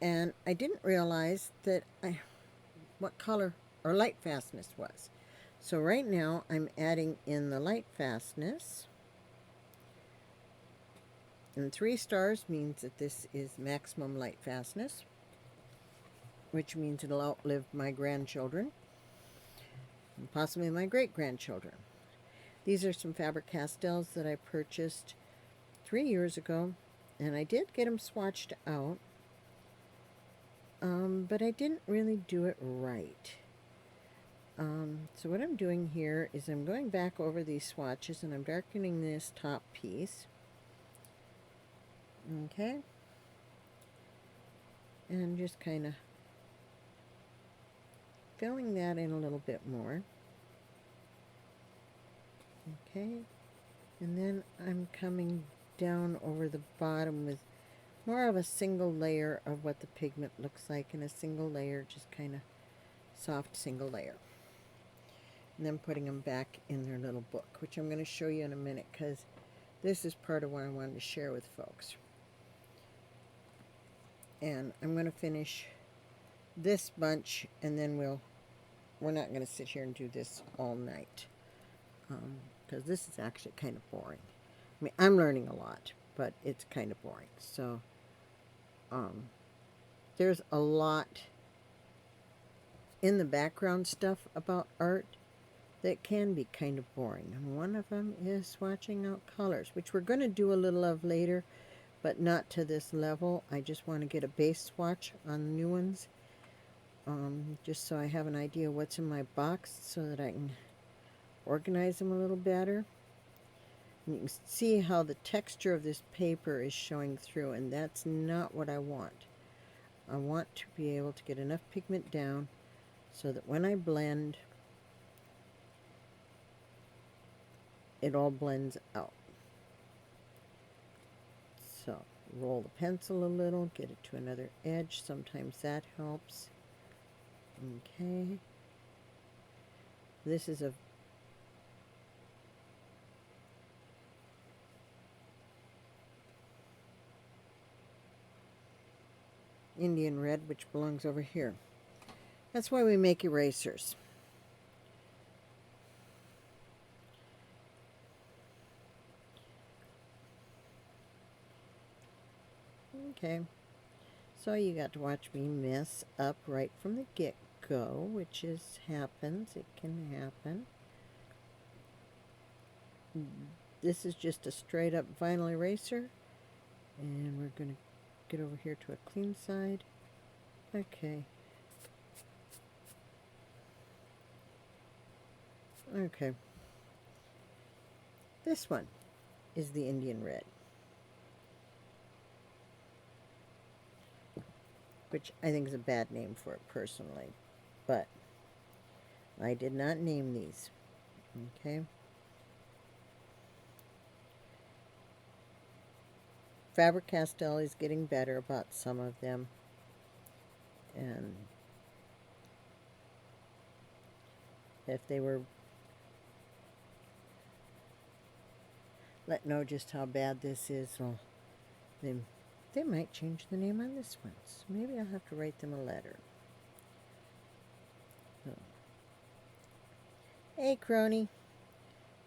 And I didn't realize what color or light fastness was. So right now I'm adding in the light fastness. And 3 stars means that this is maximum light fastness, which means it'll outlive my grandchildren and possibly my great grandchildren. These are some Faber-Castells that I purchased 3 years ago, and I did get them swatched out, but I didn't really do it right. So what I'm doing here is I'm going back over these swatches and I'm darkening this top piece. Okay. And just kind of filling that in a little bit more. Okay. And then I'm coming down over the bottom with more of a single layer of what the pigment looks like, and a single layer, just kind of soft single layer. And then putting them back in their little book, which I'm going to show you in a minute because this is part of what I wanted to share with folks. And I'm going to finish this bunch, and then we're not going to sit here and do this all night because this is actually kind of boring. I mean, I'm learning a lot, but it's kind of boring. So there's a lot in the background stuff about art that can be kind of boring. And one of them is swatching out colors, which we're going to do a little of later, but not to this level. I just want to get a base swatch on the new ones, just so I have an idea what's in my box so that I can organize them a little better. And you can see how the texture of this paper is showing through, and that's not what I want. I want to be able to get enough pigment down so that when I blend, it all blends out. So roll the pencil a little, get it to another edge. Sometimes that helps. Okay. This is a Indian red, which belongs over here. That's why we make erasers. Okay. So you got to watch me mess up right from the get-go, which happens. It can happen. This is just a straight up vinyl eraser. And we're going to get over here to a clean side. Okay. Okay. This one is the Indian red, which I think is a bad name for it personally, but I did not name these. Okay. Faber-Castell is getting better about some of them, and if they were let know just how bad this is, well, they might change the name on this one. So maybe I'll have to write them a letter. So, hey, crony.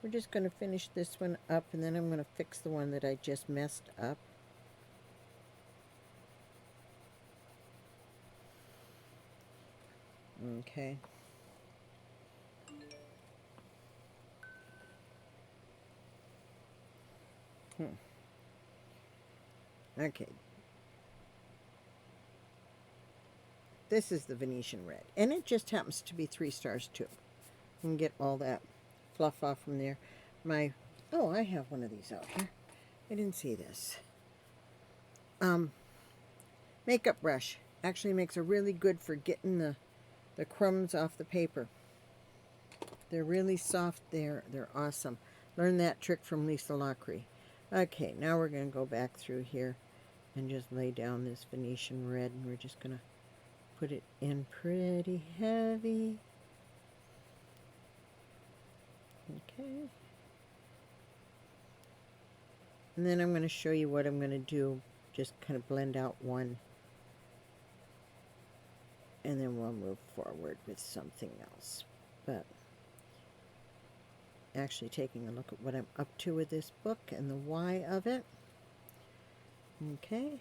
We're just going to finish this one up, and then I'm going to fix the one that I just messed up. Okay. Okay. This is the Venetian red, and it just happens to be 3 stars too. You can get all that fluff off from there. Oh, I have one of these out here. I didn't see this. Makeup brush actually makes a really good for getting the crumbs off the paper. They're really soft. They're awesome. Learn that trick from Lisa Lockery. Okay, now we're going to go back through here and just lay down this Venetian red, and we're just going to put it in pretty heavy. Okay. And then I'm going to show you what I'm going to do. Just kind of blend out one and then we'll move forward with something else. But actually taking a look at what I'm up to with this book and the why of it. Okay.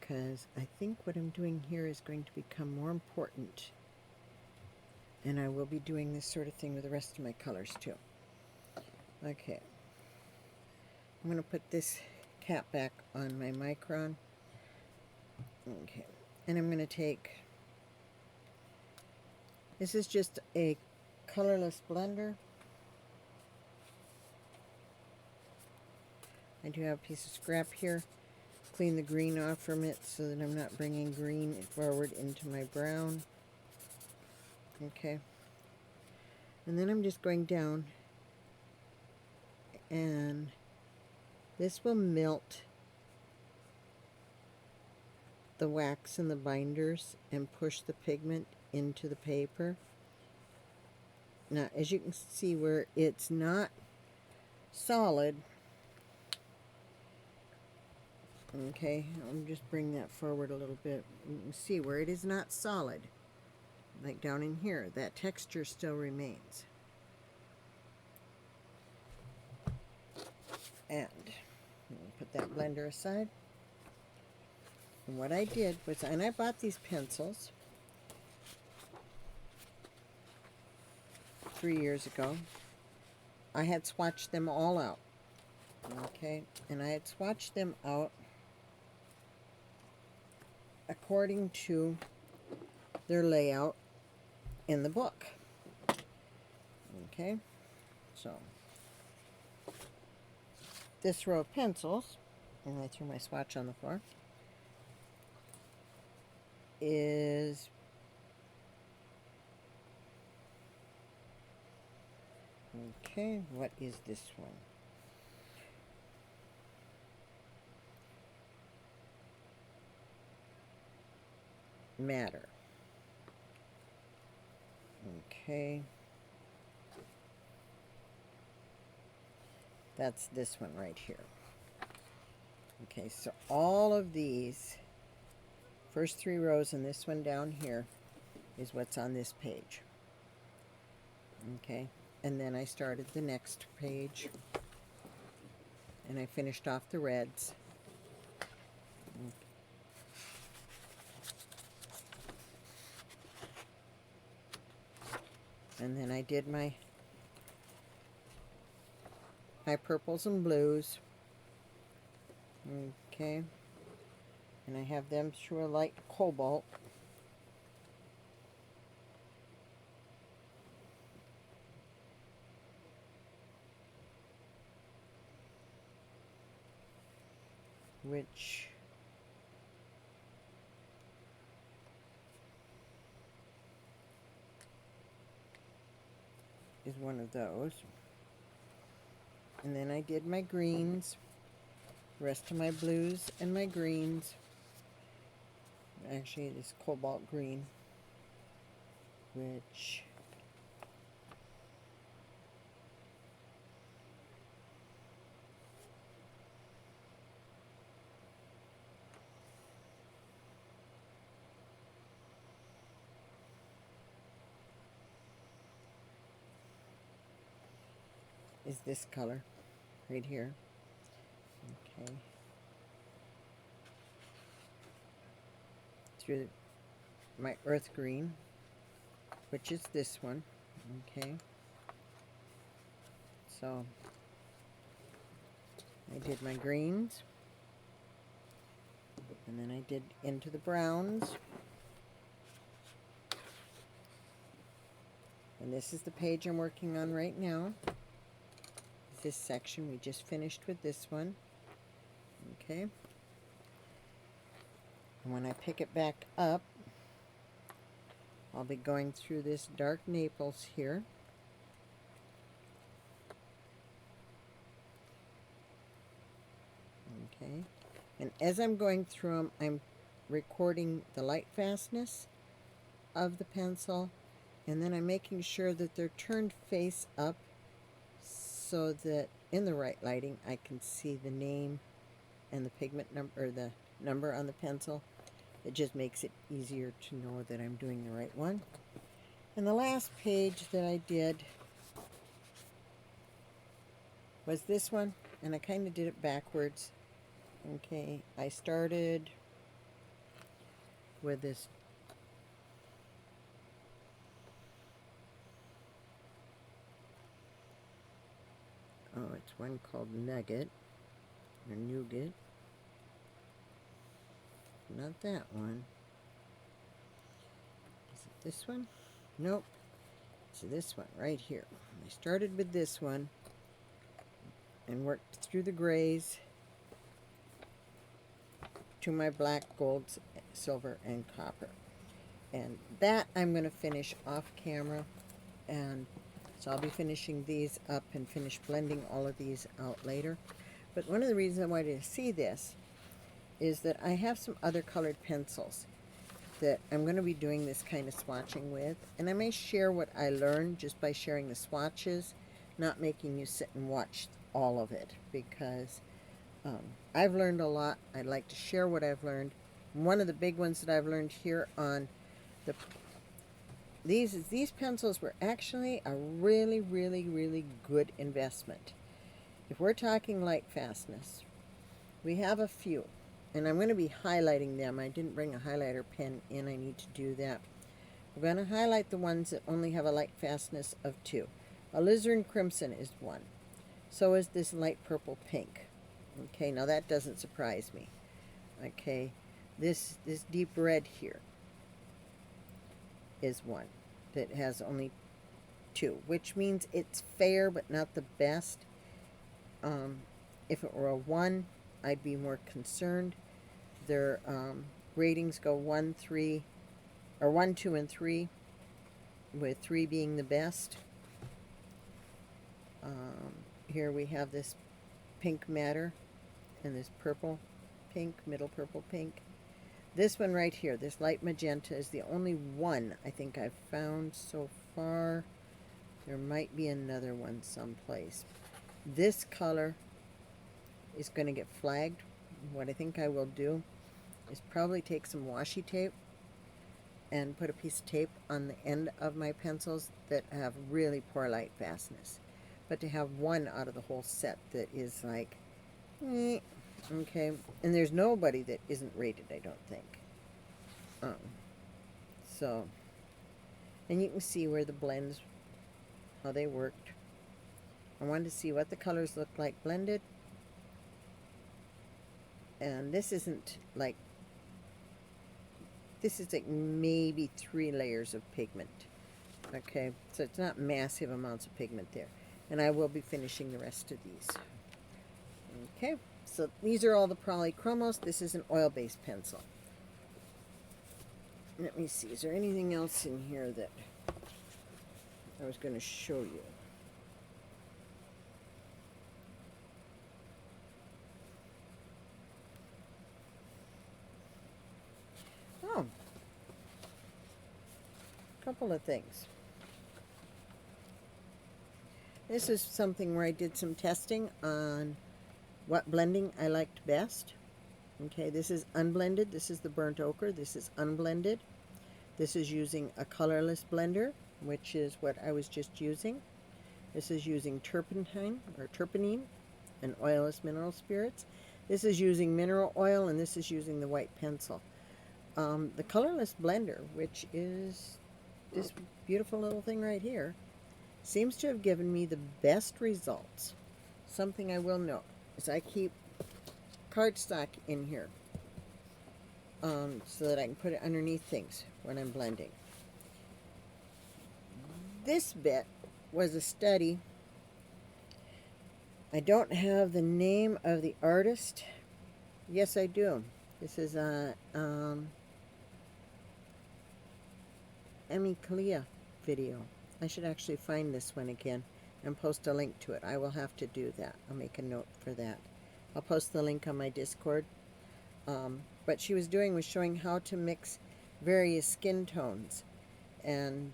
Because I think what I'm doing here is going to become more important. And I will be doing this sort of thing with the rest of my colors too. Okay. I'm going to put this cap back on my Micron. Okay. And I'm going to take, this is just a colorless blender. I do have a piece of scrap here. Clean the green off from it so that I'm not bringing green forward into my brown. Okay. And then I'm just going down, and this will melt the wax in the binders and push the pigment into the paper. Now, as you can see where it's not solid, okay, I'll just bring that forward a little bit. You can see where it is not solid, like down in here, that texture still remains. And put that blender aside. And what I did was, and I bought these pencils 3 years ago. I had swatched them all out. Okay, and I had swatched them out according to their layout in the book. Okay, so this row of pencils, and I threw my swatch on the floor, is okay. What is this one? Matter. Okay. That's this one right here. Okay, so all of these, first 3 rows and this one down here, is what's on this page. Okay, and then I started the next page, and I finished off the reds. And then I did my purples and blues. Okay, and I have them through a light cobalt. Which is one of those. And then I did my greens, the rest of my blues and my greens. Actually, this cobalt green, which is this color right here. Okay. Through my earth green, which is this one. Okay. So I did my greens, and then I did into the browns. And this is the page I'm working on right now. This section, we just finished with this one. Okay. And when I pick it back up, I'll be going through this dark Naples here. Okay. And as I'm going through them, I'm recording the light fastness of the pencil, and then I'm making sure that they're turned face up so that in the right lighting I can see the name and the pigment number, or the number on the pencil. It just makes it easier to know that I'm doing the right one. And the last page that I did was this one, and I kind of did it backwards. Okay, I started with this it's one called Nugget or Nougat. Not that one. Is it this one? Nope. It's this one right here. I started with this one and worked through the grays to my black, gold, silver, and copper. And that I'm going to finish off camera, and so I'll be finishing these up and finish blending all of these out later. But one of the reasons I wanted to see this is that I have some other colored pencils that I'm going to be doing this kind of swatching with, and I may share what I learned just by sharing the swatches, not making you sit and watch all of it, because I've learned a lot. I'd like to share what I've learned. One of the big ones that I've learned here on these pencils were actually a really, really, really good investment. If we're talking light fastness, we have a few, and I'm going to be highlighting them. I didn't bring a highlighter pen in. I need to do that. We're going to highlight the ones that only have a light fastness of 2. Alizarin Crimson is one. So is this light purple pink. Okay, now that doesn't surprise me. Okay, this deep red here is one that has only 2, which means it's fair but not the best. If it were a 1, I'd be more concerned. Their ratings go 1, 3, or 1, 2, and 3, with 3 being the best. Here we have this pink matter and this purple pink, middle purple pink. This one right here, this light magenta, is the only one I think I've found so far. There might be another one someplace. This color is going to get flagged. What I think I will do is probably take some washi tape and put a piece of tape on the end of my pencils that have really poor light fastness. But to have one out of the whole set that is like, okay, and there's nobody that isn't rated, I don't think. So, and you can see where the blends, how they worked. I wanted to see what the colors look like blended. And this isn't like, this is like maybe 3 layers of pigment. Okay, so it's not massive amounts of pigment there. And I will be finishing the rest of these. Okay, so these are all the Polychromos. This is an oil-based pencil. Let me see, is there anything else in here that I was going to show you? Oh, a couple of things. This is something where I did some testing on what blending I liked best. Okay, this is unblended. This is the burnt ochre. This is unblended. This is using a colorless blender, which is what I was just using. This is using turpentine or terpenine and oilless mineral spirits. This is using mineral oil, and this is using the white pencil. The colorless blender, which is this beautiful little thing right here, seems to have given me the best results. Something I will note is I keep cardstock in here so that I can put it underneath things when I'm blending. This bit was a study. I don't have the name of the artist. Yes, I do. This is a Emmy Kalia video. I should actually find this one again and post a link to it. I will have to do that. I'll make a note for that. I'll post the link on my Discord. What she was doing was showing how to mix various skin tones. And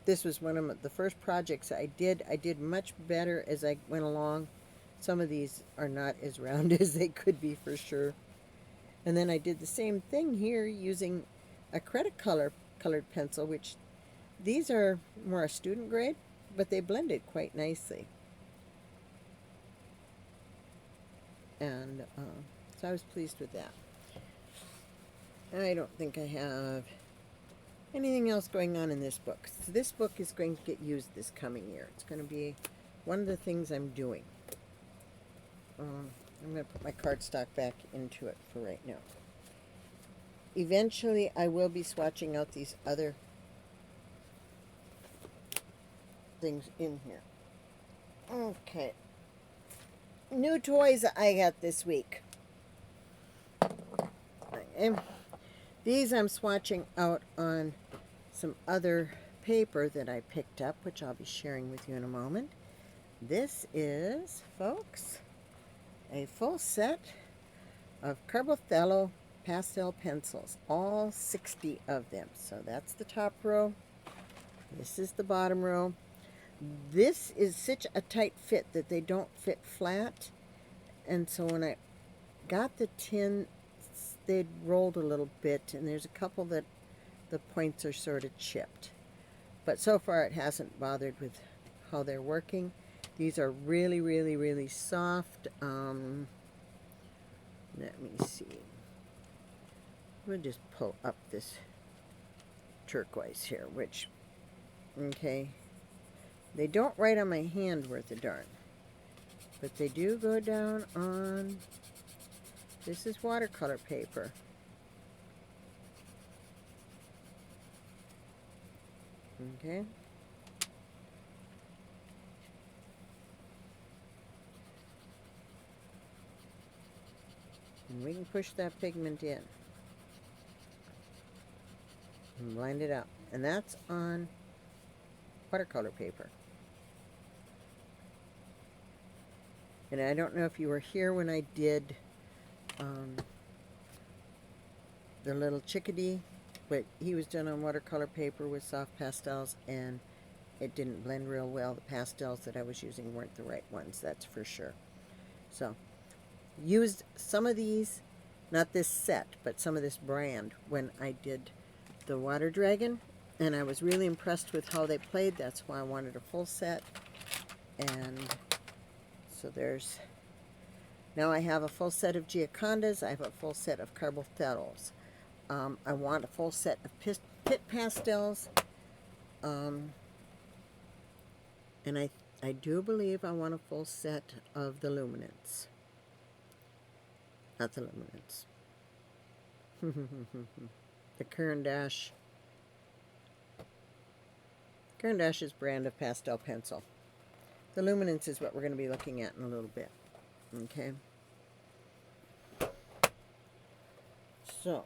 this was one of the first projects I did. I did much better as I went along. Some of these are not as round as they could be for sure. And then I did the same thing here using a colored pencil, which these are more a student grade, but they blended quite nicely. And so I was pleased with that. I don't think I have anything else going on in this book. So this book is going to get used this coming year. It's going to be one of the things I'm doing. I'm going to put my cardstock back into it for right now. Eventually, I will be swatching out these other things in here. Okay. New toys I got this week. And these I'm swatching out on some other paper that I picked up, which I'll be sharing with you in a moment. This is, folks, a full set of Carbothello pastel pencils, all 60 of them. So that's the top row. This is the bottom row. This is such a tight fit that they don't fit flat. And so when I got the tin, they'd rolled a little bit, and there's a couple that the points are sort of chipped. But so far it hasn't bothered with how they're working. These are really, really, really soft. Let me see. I'm going to just pull up this turquoise here, which, okay, they don't write on my hand worth a darn. But they do go down on, this is watercolor paper. Okay. And we can push that pigment in and blend it out. And that's on watercolor paper. And I don't know if you were here when I did the little chickadee, but he was done on watercolor paper with soft pastels, and it didn't blend real well. The pastels that I was using weren't the right ones, that's for sure. So, used some of these, not this set, but some of this brand when I did the Water Dragon, and I was really impressed with how they played. That's why I wanted a full set. And so there's, now I have a full set of Giocondas. I have a full set of Carbothellos. I want a full set of Pitt pastels. And I do believe I want a full set of the Luminance. Not the Luminance. The Caran d'Ache. Caran d'Ache's brand of pastel pencil. The Luminance is what we're going to be looking at in a little bit. Okay. So,